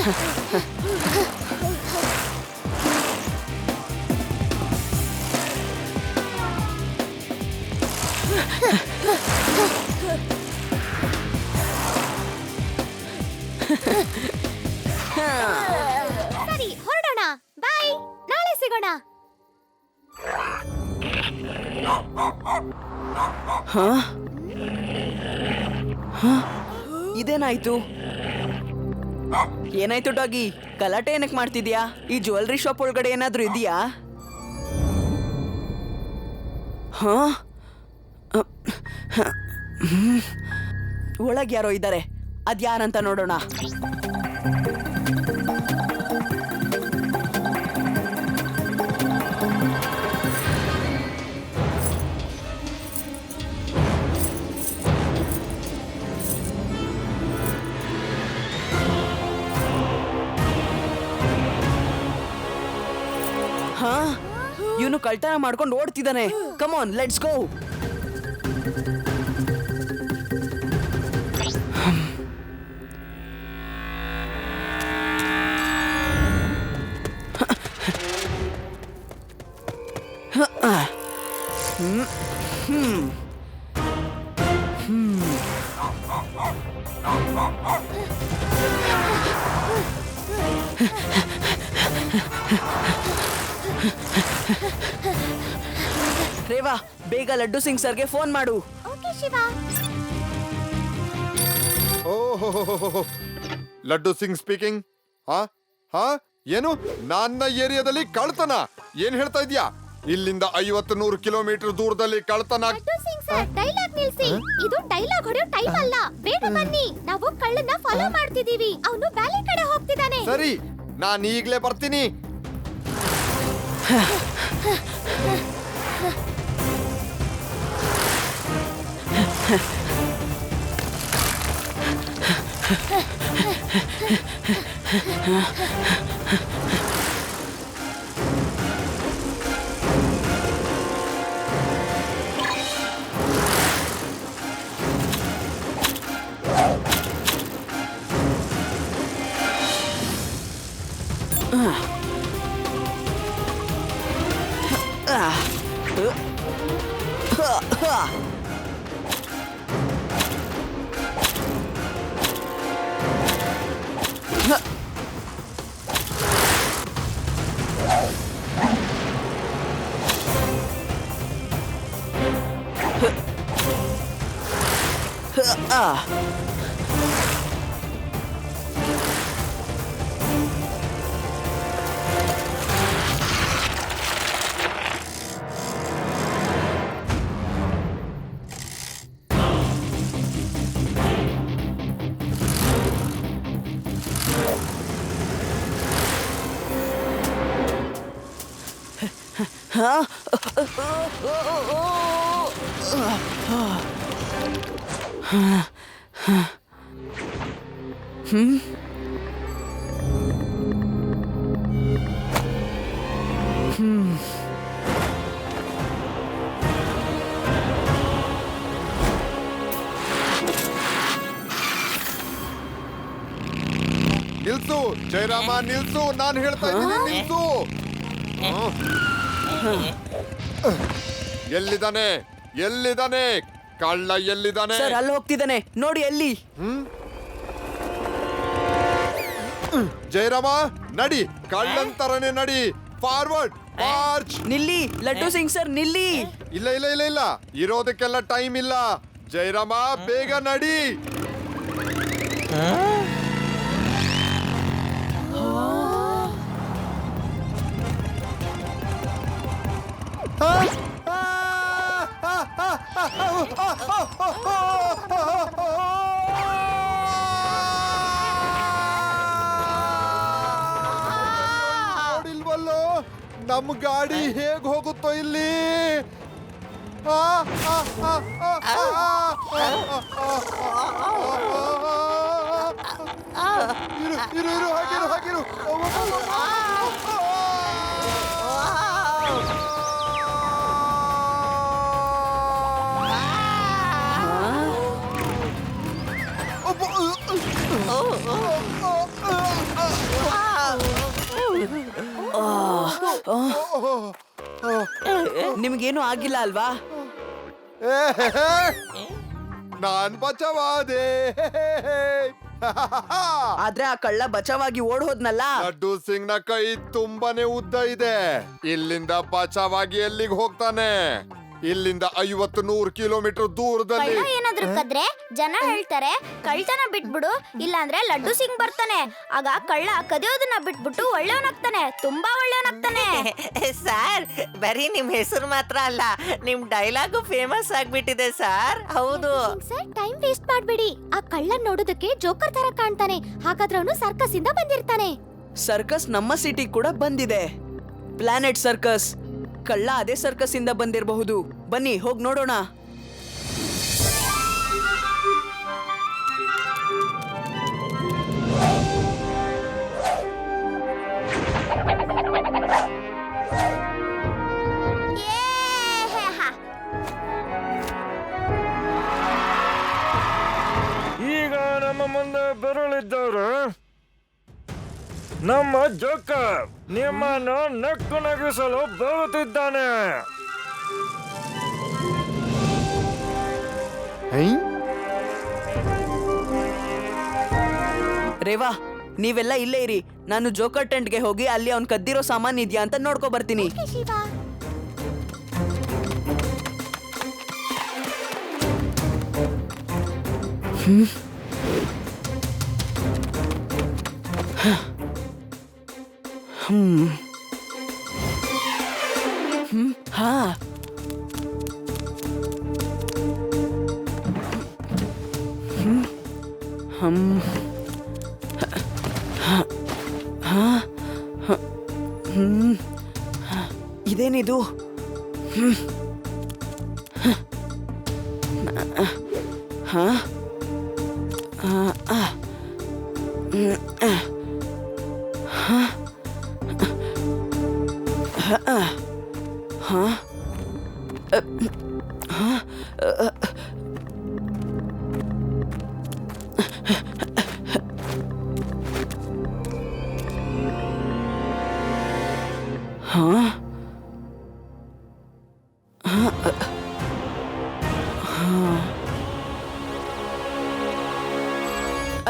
ಸರಿ ಹೊರಡೋಣ. ಬಾಯ್, ನಾಳೆ ಸಿಗೋಣ. ಇದೇನಾಯ್ತು? ಏನಾಯ್ತು ಡಾಗಿ? ಗಲಾಟೆ ಏನಕ್ಕೆ ಮಾಡ್ತಿದ್ಯಾ? ಈ ಜ್ಯುವೆಲ್ರಿ ಶಾಪ್ ಒಳಗಡೆ ಏನಾದ್ರೂ ಇದೆಯಾ? ಒಳಗೆ ಯಾರೋ ಇದ್ದಾರೆ. ಅದ್ಯಾರಂತ ನೋಡೋಣ. ಇವನು ಕಳ್ತನ ಮಾಡ್ಕೊಂಡು ಓಡ್ತಿದ್ದಾನೆ. Come on, let's go. Reva, ಬೇಗ ಲಡ್ಡು ಸಿಂಗ್ ಸರ್ಗೆ ಫೋನ್ ಮಾಡು. ಓಕೆ ಶಿವ. ಓಹೋ, ಲಡ್ಡು ಸಿಂಗ್ ಸ್ಪೀಕಿಂಗ್. ಏನು ನನ್ನ ಏರಿಯಾದಲ್ಲಿ ಕಳ್ತನ? ಏನ್ ಹೇಳ್ತಾ ಇದ್ಯಾ? ಇಲ್ಲಿಂದ 50-100 ಕಿಲೋಮೀಟರ್ ದೂರದಲ್ಲಿ ಕಳ್ತನ. ಲಡ್ಡು ಸಿಂಗ್ ಸರ್, ಡೈಲಾಗ್ ನಿಲ್ಸಿ. ಇದು ಡೈಲಾಗ್ ಹೊಡೆಯೋ ಟೈಮ್ ಅಲ್ಲ. ಬೇಗ ಬನ್ನಿ, ನಾವು ಕಳ್ಳನ್ನ ಫಾಲೋ ಮಾಡ್ತಿದೀವಿ. ಅವನು ಬ್ಯಾಲಿ ಕಡೆ ಹೋಗ್ತಿದ್ದಾನೆ. ಸರಿ, ನಾನು ಈಗ್ಲೇ ಬರ್ತೀನಿ. ನಿಲ್ಸು ಜಯರಾಮ, ನಿಲ್ಸು. ನಾನು ಹೇಳ್ತಾ ಇದ್ದೀನಿ, ನಿಲ್ಸು. ಎಲ್ಲಿದ್ದಾನೆ? ಎಲ್ಲಿದ್ದಾನೆ ಕಳ್ಳ? ಎಲ್ಲಿದ್ದಾನೆ? ಸರ್, ಅಲ್ಲಿ ಹೋಗ್ತಿದ್ದಾನೆ ನೋಡಿ. ಎಲ್ಲಿ? ಜಯರಾಮ, ನಡಿ. ಕಳ್ಳಂತರನೇ ನಡಿ. Forward March. ನಿಲ್ಲಿ ಲಡ್ಡು ಸಿಂಗ್ ಸರ್, ನಿಲ್ಲಿ. ಇಲ್ಲ ಇಲ್ಲ ಇಲ್ಲ ಇಲ್ಲ, ಇರೋದಕ್ಕೆಲ್ಲ ಟೈಮ್ ಇಲ್ಲ. ಜಯರಾಮ, ಬೇಗ ನಡಿ. ನೋಡಿಲ್ವಲ್ಲೋ ನಮ್ ಗಾಡಿ ಹೇಗ್ ಹೋಗುತ್ತೋ ಇಲ್ಲಿ. ಇರು ಇರು, ಹಾಗಿರು ಹಾಗಿರು. ನಿಮ್ಗೇನು ಆಗಿಲ್ಲ ಅಲ್ವಾ? ನಾನ್ ಬಚಾವಾದೆ. ಆದ್ರೆ ಆ ಕಳ್ಳ ಬಚಾವಾಗಿ ಓಡ್ ಹೋದ್ನಲ್ಲ. ಲಡ್ಡು ಸಿಂಗ್ ನ ಕೈ ತುಂಬಾನೇ ಉದ್ದ ಇದೆ. ಇಲ್ಲಿಂದ ಬಚಾವಾಗಿ ಎಲ್ಲಿಗೆ ಹೋಗ್ತಾನೆ? ಇಲ್ಲಿಂದ 50-100 ಕಿಲೋಮೀಟರ್ ದೂರದಲ್ಲಿ. ಕಳ್ಳ ಏನಾದ್ರೂ ಕದ್ರೆ ಜನ ಹೇಳ್ತಾರೆ ಕಳ್ತನ ಬಿಟ್ಬಿಡು, ಇಲ್ಲಾಂದ್ರೆ ಲಡ್ಡು ಸಿಂಗ್ ಬರ್ತಾನೆ. ಆಗ ಕಳ್ಳ ಕದಿಯೋದನ್ನ ಬಿಟ್ಬಿಟ್ಟು ಒಳ್ಳೆಯವನಾಗ್ತಾನೆ, ತುಂಬಾ ಒಳ್ಳೆಯವನಾಗ್ತಾನೆ. ಸರ್, ಬರೀ ನಿಮ್ ಹೆಸರು ಮಾತ್ರ ಅಲ್ಲ, ನಿಮ್ ಡೈಲಾಗು ಫೇಮಸ್ ಆಗ್ಬಿಟ್ಟಿದೆ ಸರ್. ಹೌದು ಸರ್, ಟೈಮ್ ವೇಸ್ಟ್ ಮಾಡ್ಬೇಡಿ. ಆ ಕಳ್ಳ ನೋಡೋದಕ್ಕೆ ಜೋಕರ್ ತರ ಕಾಣ್ತಾನೆ, ಹಾಗಾದ್ರೆ ಅವನು ಸರ್ಕಸ್ ಇಂದ ಬಂದಿರ್ತಾನೆ. ಸರ್ಕಸ್ ನಮ್ಮ ಸಿಟಿ ಕೂಡ ಬಂದಿದೆ, ಪ್ಲಾನೆಟ್ ಸರ್ಕಸ್. ಕಳ್ಳ ಅದೇ ಸರ್ಕಸ್ ಇಂದ ಬಂದಿರಬಹುದು. ಬನ್ನಿ ಹೋಗ್ ನೋಡೋಣ. ಈಗ ನಮ್ಮ ಮುಂದೆ ಬರಲಿದ್ದವರು ನಮ್ಮ ಜೋಕರ್. ನಿಮ್ಮನ್ನು ನಕ್ಕು ನಗಿಸಲು ಬರುತ್ತಿದ್ದಾನೆ. ರೇವಾ, ನೀವೆಲ್ಲ ಇಲ್ಲೇ ಇರಿ. ನಾನು ಜೋಕರ್ ಟೆಂಟ್ಗೆ ಹೋಗಿ ಅಲ್ಲಿ ಅವ್ನ್ ಕದ್ದಿರೋ ಸಾಮಾನ್ ಇದ್ಯಾ ಅಂತ ನೋಡ್ಕೊ ಬರ್ತೀನಿ. ಶಿವ, ಹಾ, ಇದೇನಿದು? ಹಾ,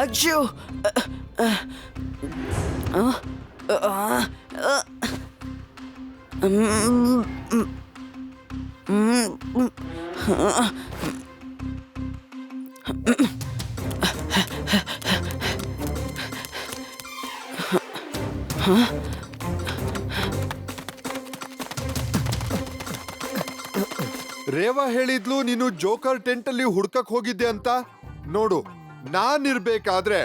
ಅಜ್ಜು, ರೇವಾ ಹೇಳಿದ್ಲು ನೀನು ಜೋಕರ್ ಟೆಂಟ್ ಅಲ್ಲಿ ಹುಡ್ಕಕ್ ಹೋಗಿದ್ದೆ ಅಂತ. ನೋಡು, ನಾನಿರ್ಬೇಕಾದ್ರೆ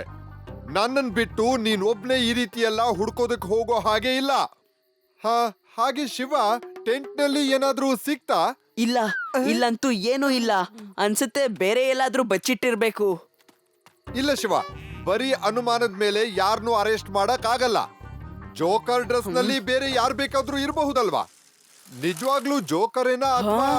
ನನ್ನನ್ ಬಿಟ್ಟು ನೀನ್ ಒಬ್ನೇ ಈ ರೀತಿ ಎಲ್ಲ ಹುಡ್ಕೋದಕ್ ಹೋಗೋ ಹಾಗೆ ಇಲ್ಲ. ಹಾಗೆ ಶಿವ, ಟೆಂಟ್ ನಲ್ಲಿ ಏನಾದ್ರೂ ಸಿಕ್ತಾ? ಇಲ್ಲ, ಇಲ್ಲಂತೂ ಏನೂ ಇಲ್ಲ. ಅನ್ಸುತ್ತೆ ಬೇರೆ ಎಲ್ಲಾದ್ರೂ ಬಚ್ಚಿಟ್ಟಿರ್ಬೇಕು. ಇಲ್ಲ ಶಿವ, ಬರೀ ಅನುಮಾನದ ಮೇಲೆ ಯಾರನ್ನೂ ಅರೆಸ್ಟ್ ಮಾಡಕ್ ಆಗಲ್ಲ. ಜೋಕರ್ ಡ್ರೆಸ್ ನಲ್ಲಿ ಬೇರೆ ಯಾರು ಬೇಕಾದ್ರೂ ಇರಬಹುದಲ್ವಾ? ನಿಜವಾಗ್ಲೂ ಜೋಕರೇನಾ ಅಥವಾ?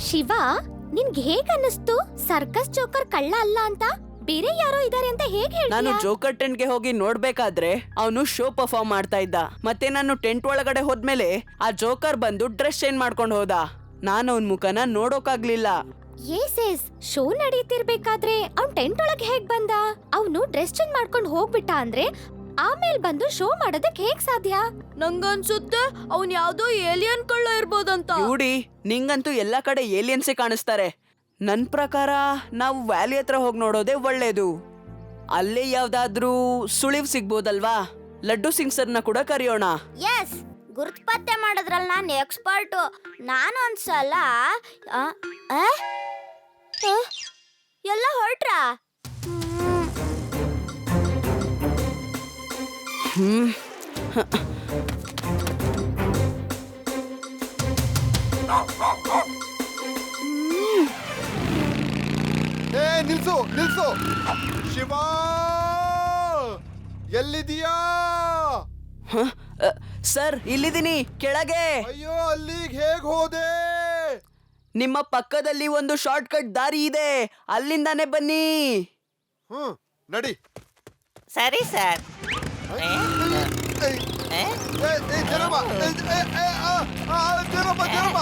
ಶಿವ, ನಿನ್ಗೆ ಹೇಗ್ ಅನ್ನಿಸ್ತು ಸರ್ಕಸ್ ಜೋಕರ್ ಕಳ್ಳ ಅಲ್ಲ ಅಂತ? ಬೇರೆ ಯಾರೋ ಇದಾರೆ ಅಂತ ಹೇಗ್ ನಾನು ಹೇಳ್ತೀಯಾ? ಜೋಕರ್ ಟೆಂಟ್ಗೆ ಹೋಗಿ ನೋಡ್ಬೇಕಾದ್ರೆ ಅವನು ಶೋ ಪರ್ಫಾರ್ಮ್ ಮಾಡ್ತಾ ಇದ್ದ. ಮತ್ತೆ ನಾನು ಟೆಂಟ್ ಒಳಗಡೆ ಹೋದ್ಮೇಲೆ ಆ ಜೋಕರ್ ಬಂದು ಡ್ರೆಸ್ ಚೇಂಜ್ ಮಾಡ್ಕೊಂಡು ಹೋದ. ನಾನು ಅವನ್ ಮುಖನ ನೋಡೋಕಾಗ್ಲಿಲ್ಲ. ಏಸ್ ಶೋ ನಡೀತಿರ್ಬೇಕಾದ್ರೆ ಅವ್ನ್ ಟೆಂಟ್ ಒಳಗೆ ಹೇಗ್ ಬಂದ? ಅವನು ಡ್ರೆಸ್ ಚೇಂಜ್ ಮಾಡ್ಕೊಂಡು ಹೋಗ್ಬಿಟ್ಟ ಅಂದ್ರೆ ಆಮೇಲೆ ಬಂದು ಶೋ ಮಾಡೋದಕ್ಕೆ ಹೇಗ್ ಸಾಧ್ಯ? ನಂಗನ್ಸುತ್ತೆ ಅವ್ನ್ ಯಾವ್ದೋ ಏಲಿಯನ್ ಕಳ್ಳ ಇರ್ಬೋದಂತ. ಇವ್ಡಿ, ನಿಂಗಂತೂ ಎಲ್ಲಾ ಕಡೆ ಏಲಿಯನ್ಸೇ ಕಾಣಿಸ್ತಾರೆ. ನನ್ ಪ್ರಕಾರ ನಾವು ವ್ಯಾಲಿ ಹತ್ರ ಹೋಗಿ ನೋಡೋದೇ ಒಳ್ಳೇದು. ಅಲ್ಲೇ ಯಾವ್ದಾದ್ರೂ ಸುಳಿವ್ ಸಿಗ್ಬೋದಲ್ವಾ? ಲಡ್ಡು ಸಿಂಗ್ ಸರ್ನ ಕೂಡ ಕರೆಯೋಣ. ಎಸ್, ಗುರ್ತ್ ಪತ್ತೆ ಮಾಡೋದ್ರಲ್ಲಿ ನಾನು ಎಕ್ಸ್ಪರ್ಟು. ನಾನು ಒಂದ್ಸಲ ಎಲ್ಲ ಹೊರಟ್ರಾ? ನಿಲ್ಸು ನಿಲ್ಸು ಶಿವ, ಎಲ್ಲಿದೀಯಾ? ಸರ್, ಇಲ್ಲಿದ್ದೀನಿ ಕೆಳಗೆ. ಅಯ್ಯೋ, ಅಲ್ಲಿಗೆ ಹೇಗ್ ಹೋದೆ? ನಿಮ್ಮ ಪಕ್ಕದಲ್ಲಿ ಒಂದು ಶಾರ್ಟ್ ಕಟ್ ದಾರಿ ಇದೆ, ಅಲ್ಲಿಂದಾನೇ ಬನ್ನಿ. ನಡಿ. ಸರಿ ಸರ್. ಏಯ್, ಜರಮ್ಮ. ಜರಮ್ಮ.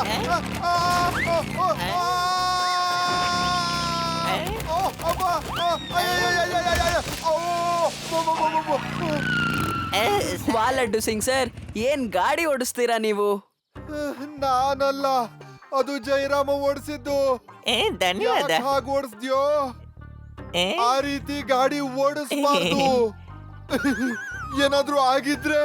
ವಾ ಲಡ್ಡು ಸಿಂಗ್ ಸರ್, ಏನ್ ಗಾಡಿ ಓಡಿಸ್ತೀರಾ ನೀವು? ನಾನಲ್ಲ, ಅದು ಜಯರಾಮ ಓಡಿಸಿದ್ದು. ಧನ್ಯವಾದ. ಹಾಗೆ ಓಡಿಸ್ದ್ಯೋ? ಏ? ಆ ರೀತಿ ಗಾಡಿ ಓಡಿಸ್ಬಾರ್ದು. ಏನಾದ್ರೂ ಆಗಿದ್ರೆ